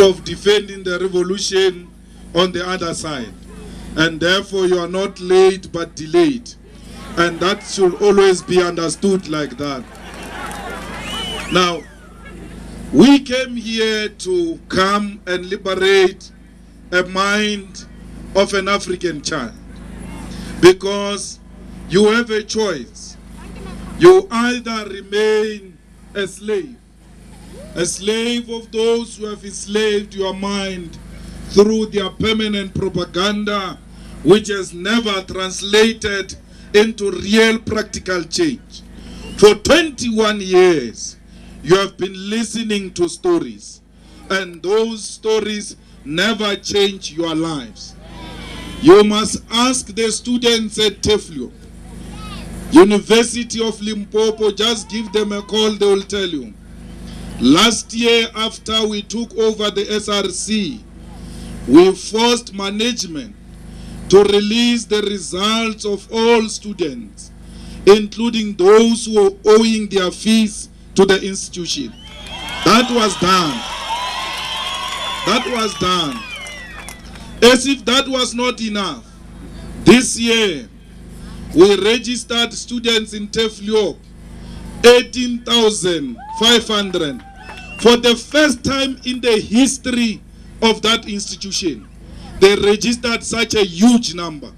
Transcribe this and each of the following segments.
of defending the revolution on the other side, and therefore you are not late but delayed, and that should always be understood like that. Now, we came here to come and liberate a mind of an African child, because you have a choice. You either remain a slave of those who have enslaved your mind through their permanent propaganda, which has never translated into real practical change. For 21 years, you have been listening to stories, and those stories never change your lives. You must ask the students at Teflio, University of Limpopo, just give them a call, they will tell you. Last year, after we took over the SRC, we forced management to release the results of all students, including those who were owing their fees to the institution. That was done. That was done. As if that was not enough, this year we registered students in Teflio, 18,500. For the first time in the history of that institution, they registered such a huge number.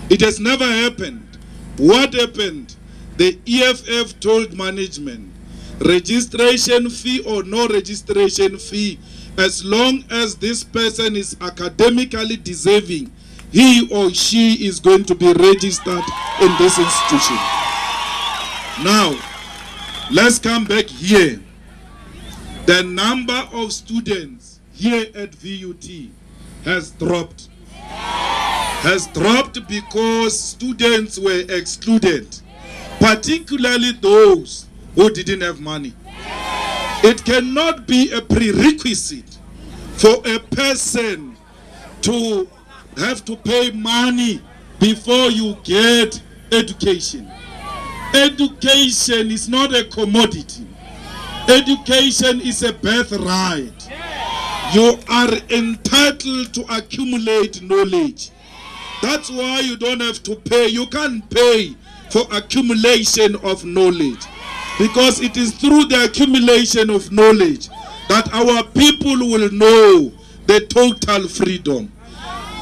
It has never happened. What happened? The EFF told management, registration fee or no registration fee, as long as this person is academically deserving, he or she is going to be registered in this institution. Now, let's come back here. The number of students here at VUT has dropped. Has dropped because students were excluded, particularly those who didn't have money. It cannot be a prerequisite for a person to have to pay money before you get education. Education is not a commodity. Education is a birthright. You are entitled to accumulate knowledge. That's why you don't have to pay. You can't pay for accumulation of knowledge, because it is through the accumulation of knowledge that our people will know the total freedom.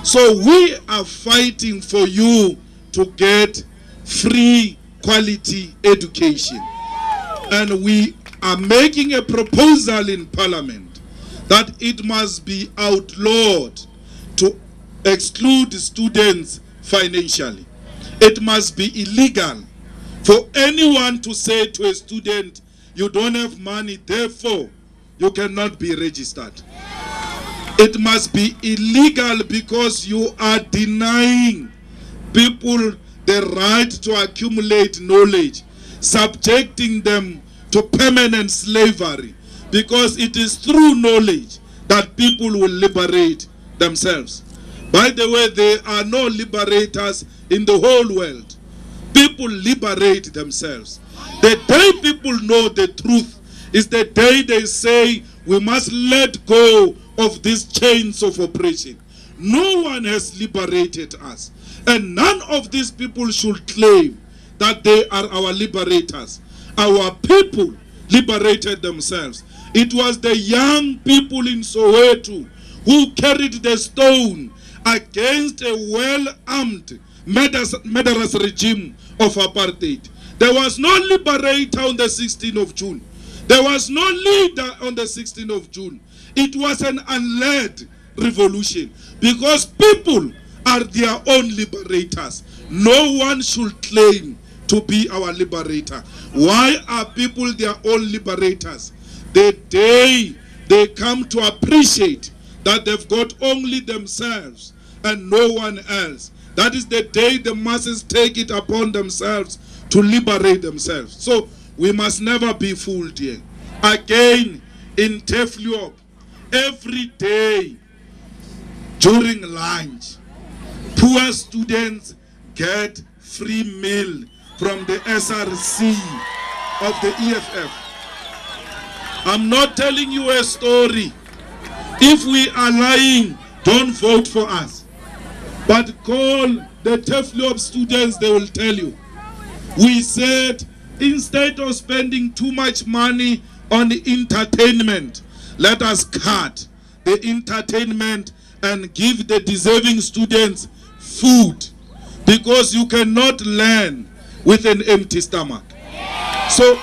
So we are fighting for you to get free quality education. And we are making a proposal in Parliament that it must be outlawed to exclude students financially. It must be illegal for anyone to say to a student, you don't have money, therefore you cannot be registered. It must be illegal because you are denying people the right to accumulate knowledge, subjecting them to permanent slavery, because it is through knowledge that people will liberate themselves. By the way, there are no liberators in the whole world. People liberate themselves. The day people know the truth is the day they say we must let go of these chains of oppression. No one has liberated us, and none of these people should claim that they are our liberators. Our people liberated themselves. It was the young people in Soweto who carried the stone against a well-armed murderous regime of apartheid. There was no liberator on the 16th of June. There was no leader on the 16th of June. It was an unled revolution, because people are their own liberators. No one should claim to be our liberator. Why are people their own liberators? The day they come to appreciate that they've got only themselves and no one else, that is the day the masses take it upon themselves to liberate themselves. So we must never be fooled here. Again, in Teflio, every day during lunch, poor students get free meal from the SRC of the EFF. I'm not telling you a story. If we are lying, don't vote for us. But call the TEFLOP students, they will tell you. We said, instead of spending too much money on the entertainment, let us cut the entertainment and give the deserving students food, because you cannot learn with an empty stomach. So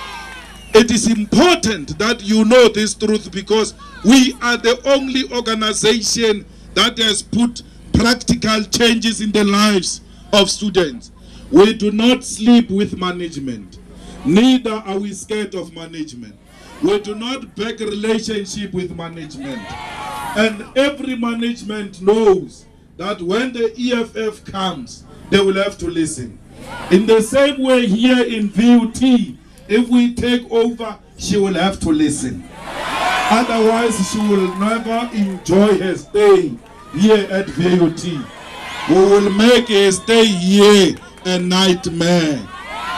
it is important that you know this truth, because we are the only organization that has put practical changes in the lives of students. We do not sleep with management. Neither are we scared of management. We do not break a relationship with management. And every management knows that when the EFF comes, they will have to listen. In the same way here in VUT, if we take over, she will have to listen. Otherwise, she will never enjoy her stay here at VUT. We will make her stay here a nightmare.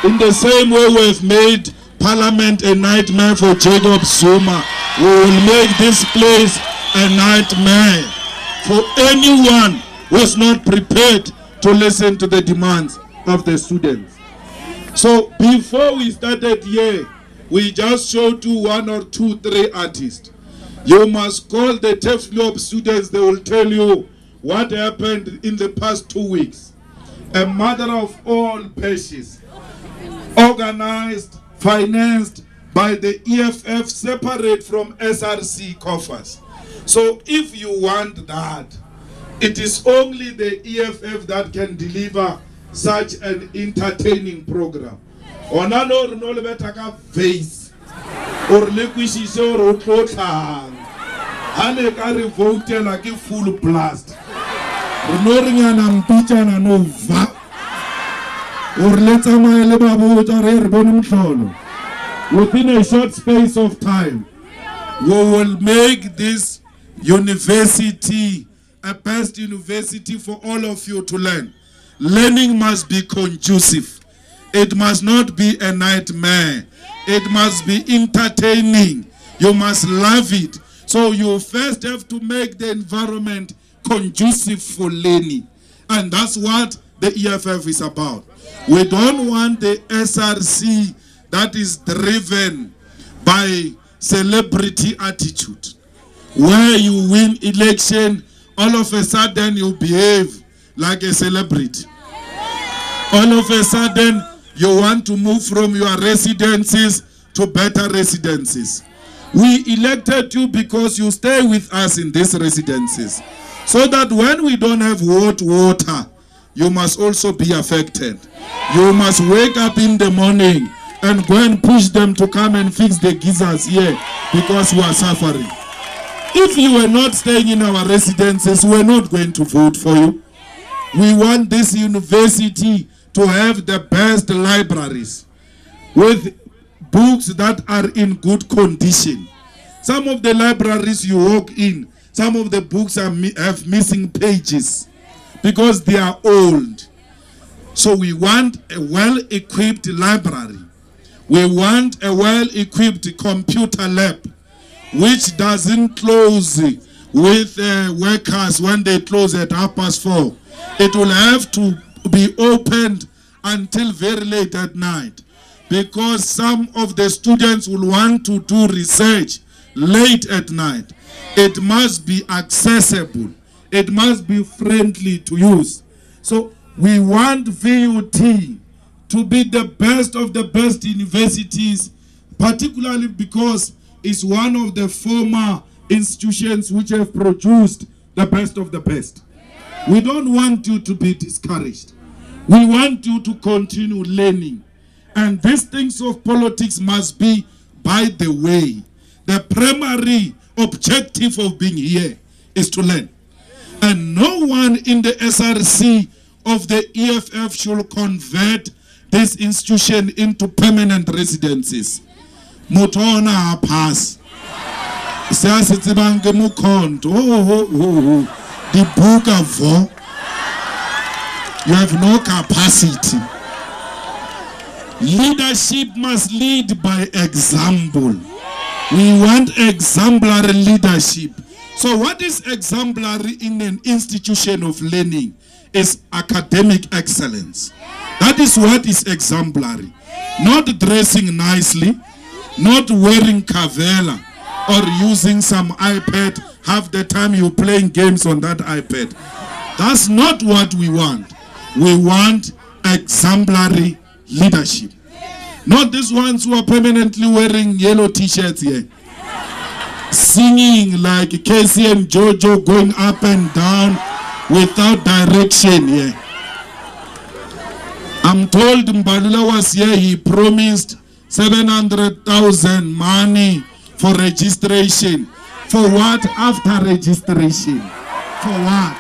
In the same way we've made Parliament a nightmare for Jacob Zuma, we will make this place a nightmare for anyone who is not prepared to listen to the demands of the students. So before we started here, we just showed you 1 or 2, 3 artists. You must call the TEFLOP students, they will tell you what happened in the past 2 weeks. A mother of all peshes, organized, financed by the EFF, separate from SRC coffers. So if you want that, it is only the EFF that can deliver such an entertaining program. Onano no lebetaka face or lekwisise or otlotlang. Hane ka re vote like a full blast. No ringana mpicha na no va. Or leta maele babota re bonum hlolo. Within a short space of time, we will make this university a best university for all of you to learn. Learning must be conducive. It must not be a nightmare. It must be entertaining. You must love it. So you first have to make the environment conducive for learning. And that's what the EFF is about. We don't want the SRC that is driven by celebrity attitude, where you win election, all of a sudden you behave like a celebrity. All of a sudden you want to move from your residences to better residences. We elected you because you stay with us in these residences, so that when we don't have water, you must also be affected. You must wake up in the morning and go and push them to come and fix the geysers here because you are suffering. If you were not staying in our residences, we're not going to vote for you. We want this university to have the best libraries with books that are in good condition. Some of the libraries you walk in, some of the books have missing pages because they are old. So we want a well-equipped library. We want a well-equipped computer lab, which doesn't close with workers when they close at 4:30. It will have to be opened until very late at night, because some of the students will want to do research late at night. It must be accessible. It must be friendly to use. So we want VUT to be the best of the best universities, particularly because it's one of the former institutions which have produced the best of the best. We don't want you to be discouraged. We want you to continue learning. And these things of politics must be by the way. The primary objective of being here is to learn. And no one in the SRC of the EFF should convert this institution into permanent residences. Motona pass. The book of you have no capacity. Leadership must lead by example. We want exemplary leadership, So what is exemplary in an institution of learning is academic excellence. That is what is exemplary. Not dressing nicely, not wearing kavela, or using some iPad. Half the time you're playing games on that iPad. That's not what we want. We want exemplary leadership. Not these ones who are permanently wearing yellow t-shirts here. Singing like Casey and Jojo, going up and down without direction here. I'm told Mbalula was here, he promised 700,000 money for registration. For what? After registration. For what?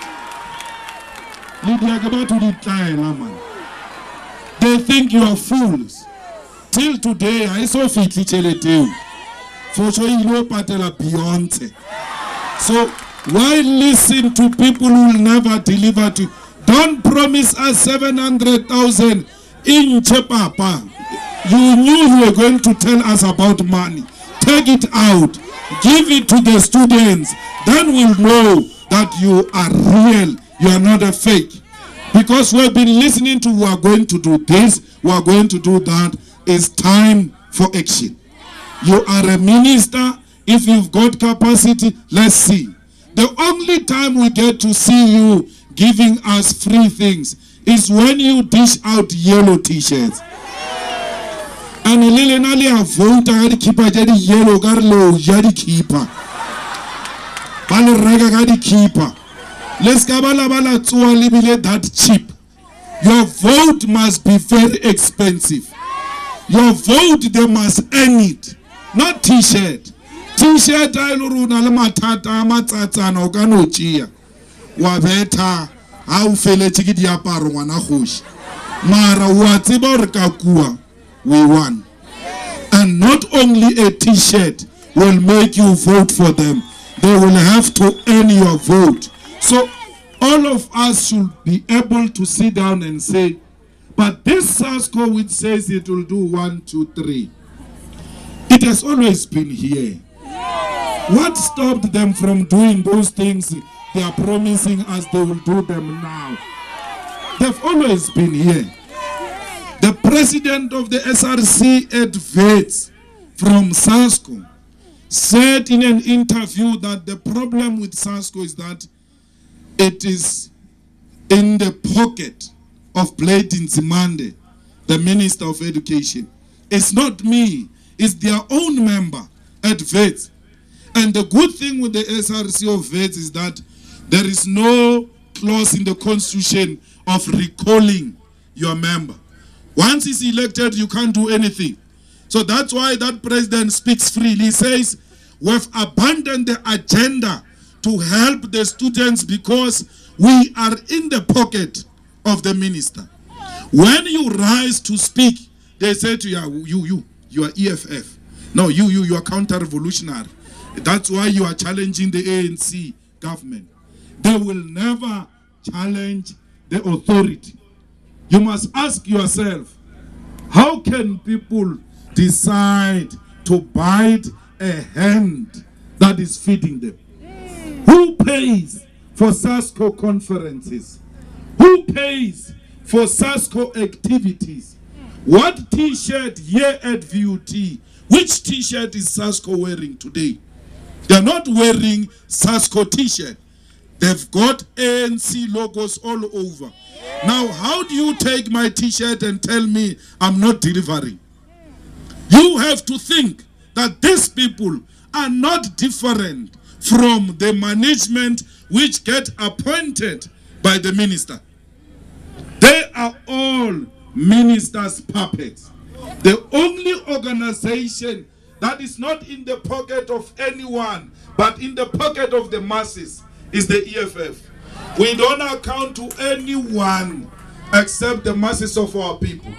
They think you are fools. Till today, I saw Fitli Cheleteu. For showing no patela Beyonce. So why listen to people who will never deliver to you? Don't promise us 700,000 in Chepapa. You knew you were going to tell us about money. Take it out. Give it to the students. Then we'll know that you are real. You are not a fake. Because we've been listening to we are going to do this, we are going to do that. It's time for action. You are a minister. If you've got capacity, let's see. The only time we get to see you giving us free things is when you dish out yellow t-shirts. And Lili a vote a keeper jadi yellow garlo jadi keeper. Bale rega gadi keeper. Let's kabala bala tsuwa libile that cheap. Your vote must be very expensive. Your vote, they must earn it. Not t-shirt. T-shirt ailuruna le matata matsatsa na okano chia. Wa beta ha o fele tiki diaparo ngwana khoshi. Mara wa tseba re ka kuwa. We won. And not only a t-shirt will make you vote for them. They will have to earn your vote. So all of us should be able to sit down and say, but this SASCO which says it will do 1, 2, 3. It has always been here. What stopped them from doing those things they are promising us they will do them now? They've always been here. The president of the SRC at Vets from SASCO said in an interview that the problem with SASCO is that it is in the pocket of Blayden Nzimande, the Minister of Education. It's not me, it's their own member at Vets. And the good thing with the SRC of Vets is that there is no clause in the constitution of recalling your member. Once he's elected, you can't do anything. So that's why that president speaks freely. He says, we've abandoned the agenda to help the students because we are in the pocket of the minister. When you rise to speak, they say to you, you are EFF. No, you are counter-revolutionary. That's why you are challenging the ANC government. They will never challenge the authority. You must ask yourself, how can people decide to bite a hand that is feeding them? Who pays for SASCO conferences? Who pays for SASCO activities? What t-shirt here at VUT? Which t-shirt is SASCO wearing today? They're not wearing SASCO t-shirt. They've got ANC logos all over. Now, how do you take my t-shirt and tell me I'm not delivering? You have to think that these people are not different from the management which get appointed by the minister. They are all ministers' puppets. The only organization that is not in the pocket of anyone, but in the pocket of the masses, is the EFF. We don't account to anyone except the masses of our people.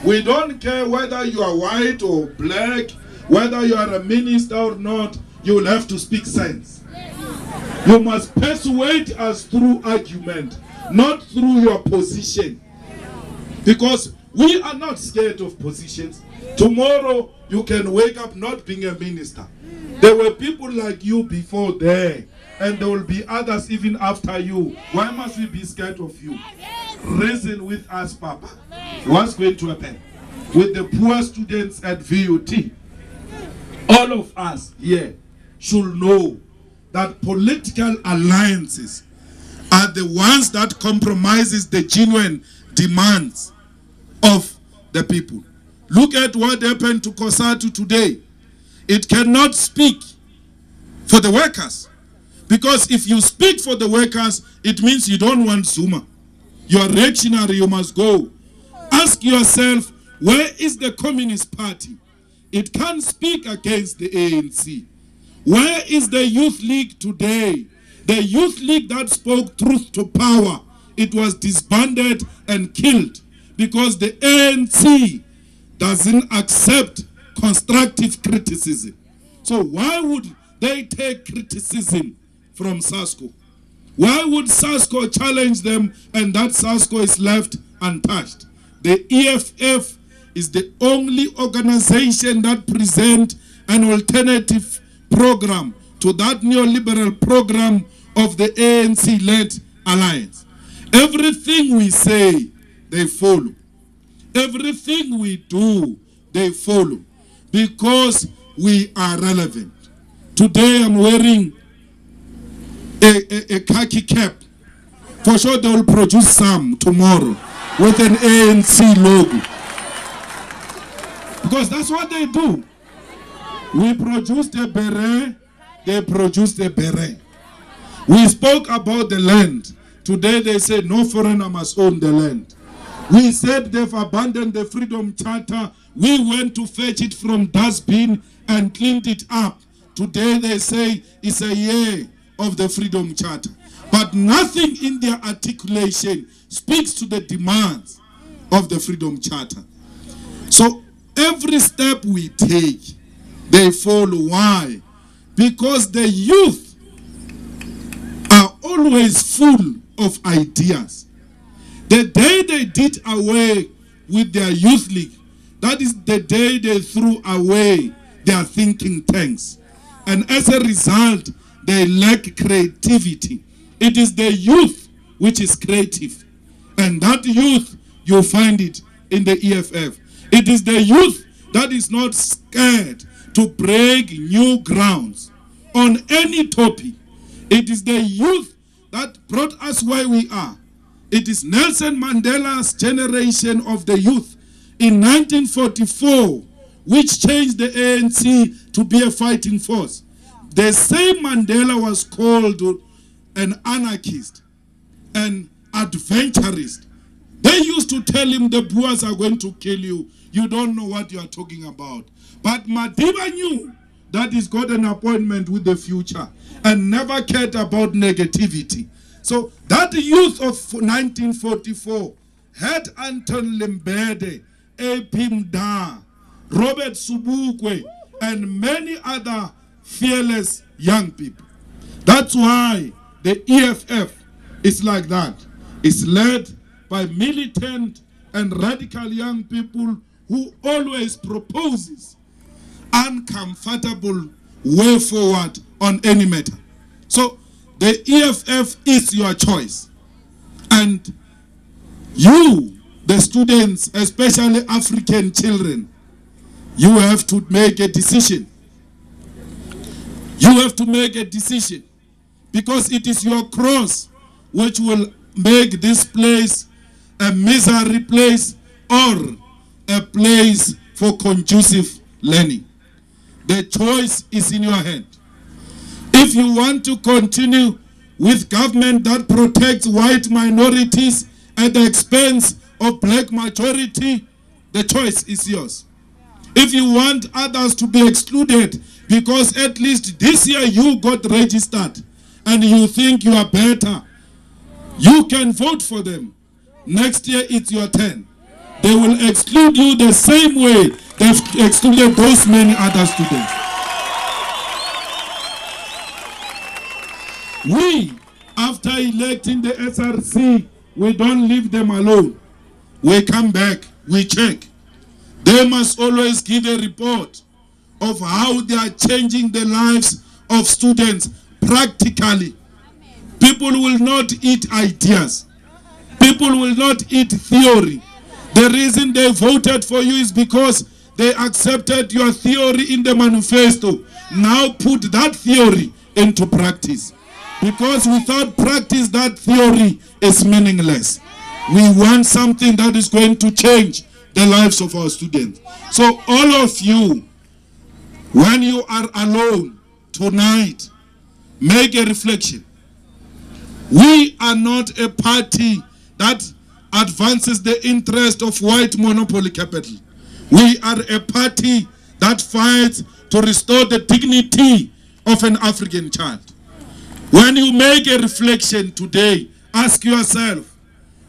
We don't care whether you are white or black, whether you are a minister or not, you will have to speak sense. You must persuade us through argument, not through your position. Because we are not scared of positions. Tomorrow you can wake up not being a minister. There were people like you before there and there will be others even after you. Why must we be scared of you? Reason with us, Papa. What's going to happen with the poor students at VUT? All of us here should know that political alliances are the ones that compromises the genuine demands of the people. Look at what happened to COSATU today. It cannot speak for the workers, because if you speak for the workers, it means you don't want Zuma. You are reactionary, you must go. Ask yourself, where is the Communist Party? It can't speak against the ANC. Where is the Youth League today? The Youth League that spoke truth to power, it was disbanded and killed because the ANC doesn't accept constructive criticism. So why would they take criticism from SASCO? Why would SASCO challenge them and that SASCO is left untouched? The EFF is the only organization that presents an alternative program to that neoliberal program of the ANC-led alliance. Everything we say, they follow. Everything we do, they follow, because we are relevant. Today I'm wearing a khaki cap. For sure they will produce some tomorrow with an ANC logo. Because that's what they do. We produced a beret, they produced a beret. We spoke about the land. Today they say no foreigner must own the land. We said they've abandoned the Freedom Charter. We went to fetch it from dustbin and cleaned it up. Today they say it's a year of the Freedom Charter. But nothing in their articulation speaks to the demands of the Freedom Charter. So every step we take, they follow. Why? Because the youth are always full of ideas. The day they did away with their youth league, that is the day they threw away their thinking tanks. And as a result, they lack creativity. It is the youth which is creative. And that youth, you'll find it in the EFF. It is the youth that is not scared to break new grounds on any topic. It is the youth that brought us where we are. It is Nelson Mandela's generation of the youth in 1944 which changed the ANC to be a fighting force. The same Mandela was called an anarchist, an adventurist. They used to tell him the Boers are going to kill you. You don't know what you are talking about. But Madiba knew that he's got an appointment with the future and never cared about negativity. So that youth of 1944 had Anton Lembede, A.P. Mda, Robert Subukwe, and many other fearless young people. That's why the EFF is like that. It's led by militant and radical young people who always proposes uncomfortable way forward on any matter. So the EFF is your choice. And you, the students, especially African children, you have to make a decision. You have to make a decision, because it is your cross which will make this place a misery place or a place for conducive learning. The choice is in your hand. If you want to continue with government that protects white minorities at the expense of black majority, the choice is yours. If you want others to be excluded because at least this year you got registered and you think you are better, you can vote for them. Next year it's your turn. They will exclude you the same way they've excluded those many other students. We, after electing the SRC, we don't leave them alone. We come back, we check. They must always give a report of how they are changing the lives of students, practically. People will not eat ideas. People will not eat theory. The reason they voted for you is because they accepted your theory in the manifesto. Now put that theory into practice. Because without practice, that theory is meaningless. We want something that is going to change the lives of our students. So all of you, when you are alone tonight, make a reflection. We are not a party that advances the interest of white monopoly capital. We are a party that fights to restore the dignity of an African child. When you make a reflection today, ask yourself,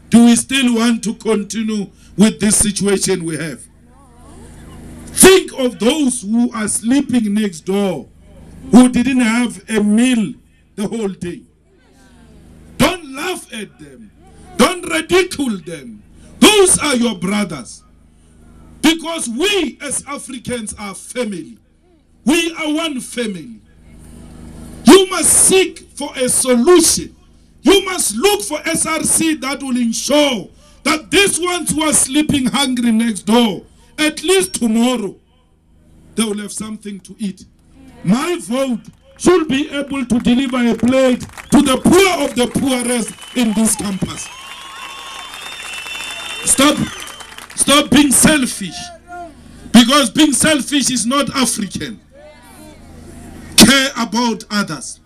do we still want to continue with this situation we have? Think of those who are sleeping next door, who didn't have a meal the whole day. Don't laugh at them. Don't ridicule them. Those are your brothers. Because we as Africans are family. We are one family. You must seek for a solution. You must look for SRC that will ensure that these ones who are sleeping hungry next door, at least tomorrow, they will have something to eat. My vote should be able to deliver a plate to the poor of the poorest in this campus. Stop being selfish. Because being selfish is not African. Care about others.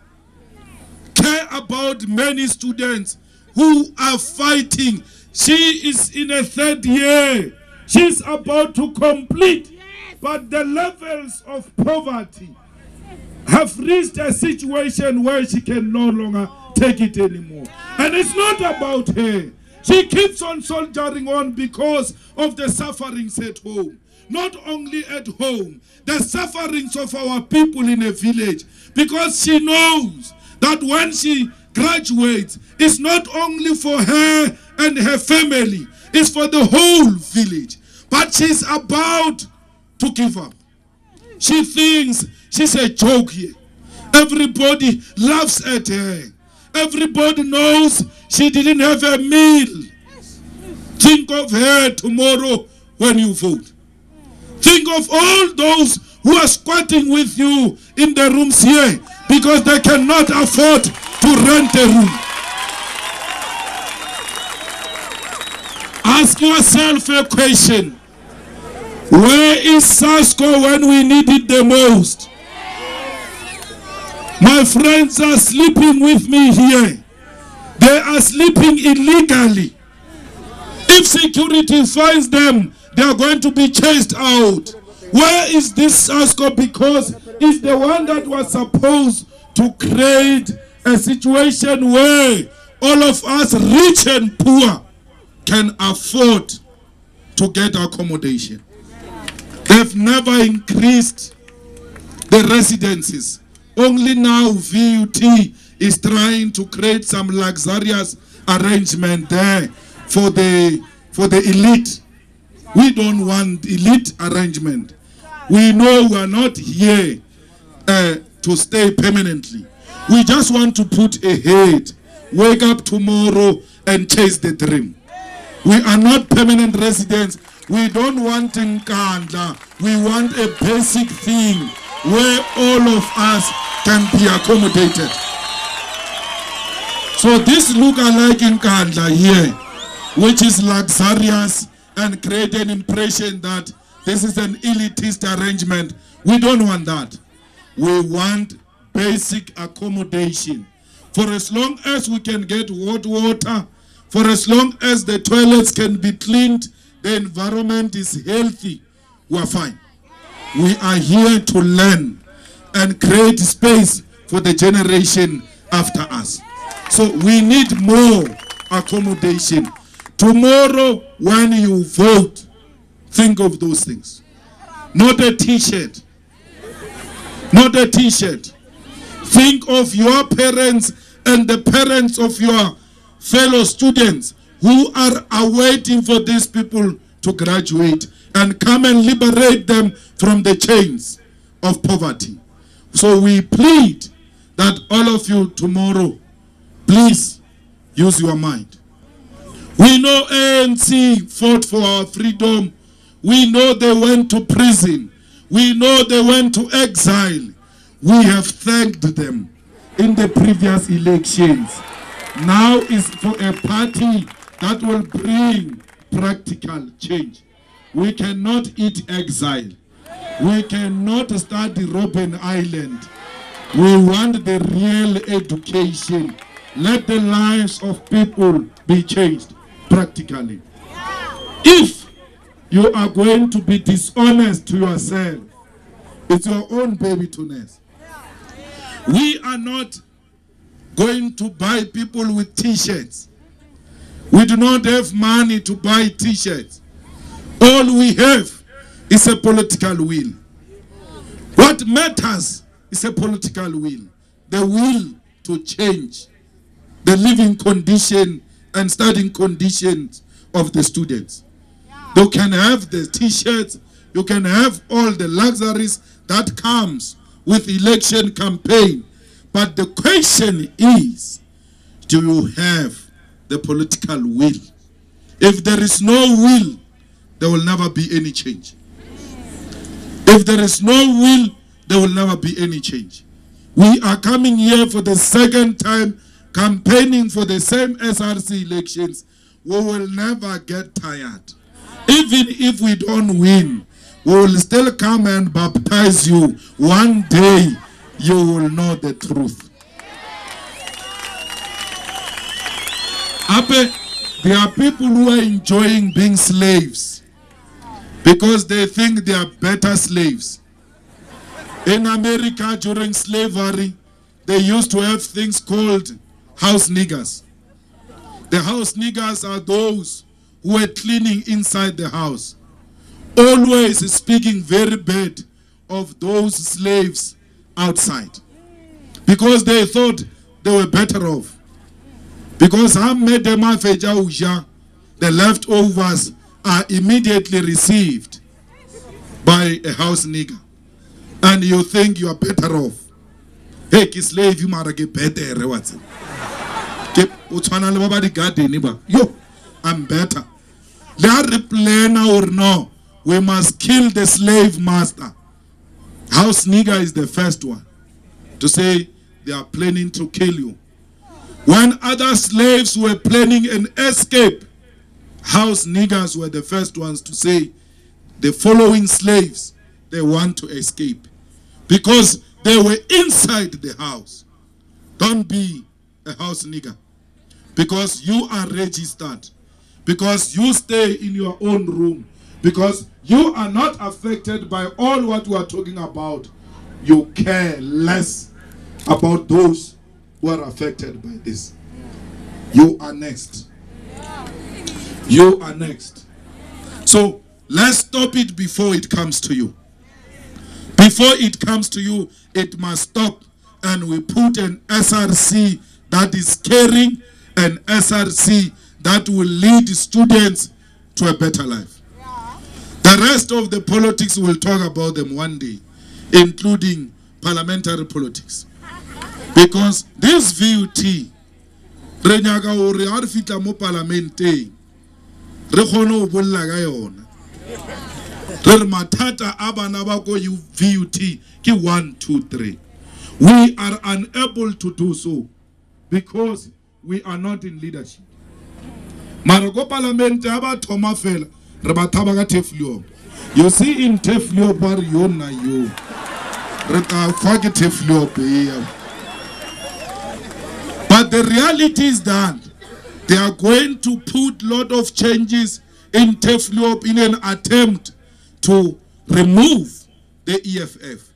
Care about many students who are fighting. She is in a third year. She's about to complete. But the levels of poverty have reached a situation where she can no longer take it anymore. And it's not about her. She keeps on soldiering on because of the sufferings at home. Not only at home, the sufferings of our people in a village. Because she knows that when she graduates, it's not only for her and her family, it's for the whole village. But she's about to give up. She thinks she's a joke here. Everybody laughs at her. Everybody knows she didn't have a meal. Think of her tomorrow when you vote. Think of all those who are squatting with you in the rooms here because they cannot afford to rent a room. Ask yourself a question. Where is SASCO when we need it the most? My friends are sleeping with me here. They are sleeping illegally. If security finds them, they are going to be chased out. Where is this SASCO? Because it's the one that was supposed to create a situation where all of us, rich and poor, can afford to get accommodation. They've never increased the residences. Only now VUT is trying to create some luxurious arrangement there for the elite. We don't want elite arrangement. We know we are not here to stay permanently. We just want to put ahead, wake up tomorrow and chase the dream. We are not permanent residents. We don't want Nkandla. We want a basic thing where all of us can be accommodated. So this look-alike Nkandla here, which is luxurious and create an impression that this is an elitist arrangement, we don't want that. We want basic accommodation. For as long as we can get hot water, for as long as the toilets can be cleaned, the environment is healthy, we're fine. We are here to learn and create space for the generation after us. So we need more accommodation. Tomorrow, when you vote, think of those things. Not a t-shirt. Not a t-shirt. Think of your parents and the parents of your fellow students who are awaiting for these people to graduate and come and liberate them from the chains of poverty. So we plead that all of you tomorrow, please use your mind. We know ANC fought for our freedom. We know they went to prison. We know they went to exile. We have thanked them in the previous elections. Now is for a party that will bring practical change. We cannot eat exile. We cannot start the Robben Island. We want the real education. Let the lives of people be changed practically. If you are going to be dishonest to yourself, it's your own baby to nurse. We are not going to buy people with t-shirts. We do not have money to buy t-shirts. All we have is a political will. What matters is a political will. The will to change the living condition and studying conditions of the students. You can have the t-shirts, you can have all the luxuries that comes with election campaign. But the question is, do you have the political will? If there is no will, there will never be any change. If there is no will, there will never be any change. We are coming here for the second time, campaigning for the same SRC elections. We will never get tired. Even if we don't win, we will still come and baptize you. One day, you will know the truth. There are people who are enjoying being slaves because they think they are better slaves. In America, during slavery, they used to have things called house niggers. The house niggers are those who were cleaning inside the house, always speaking very bad of those slaves outside, because they thought they were better off. Because the leftovers are immediately received by a house nigger, and you think you are better off. Hey, ki slave you mara ke better what's it? Yo, I'm better. They are replaying or no. We must kill the slave master. House nigger is the first one to say they are planning to kill you. When other slaves were planning an escape, house niggers were the first ones to say the following slaves, they want to escape because they were inside the house. Don't be a house nigger because you are registered, because you stay in your own room, because you are not affected by all what we are talking about. You care less about those who are affected by this. You are next. You are next. So let's stop it before it comes to you. Before it comes to you, it must stop, and we put an SRC that is caring, an SRC that will lead students to a better life. The rest of the politics, we'll talk about them one day, including parliamentary politics. Because this VUT, Renyaga ore ha re fitla mo parlamenteng re khone ho bolla ka yona. Re matata a bana ba ko VUT ke 1 2 3. We are unable to do so because we are not in leadership. Mara go parliament aba thoma fela re ba thaba ka Teflio. You see in Teflio bar yona yo. Re ta fa ke Teflio pe. But the reality is that they are going to put a lot of changes in Teflop in an attempt to remove the EFF.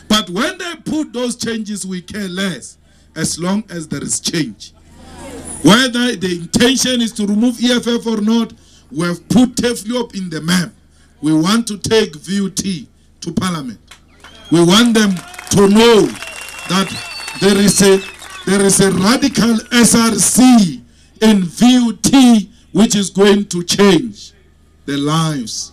But when they put those changes, we care less as long as there is change. Whether the intention is to remove EFF or not, we have put Teflop in the map. We want to take VUT to Parliament. We want them to know that there is a radical SRC in VUT which is going to change the lives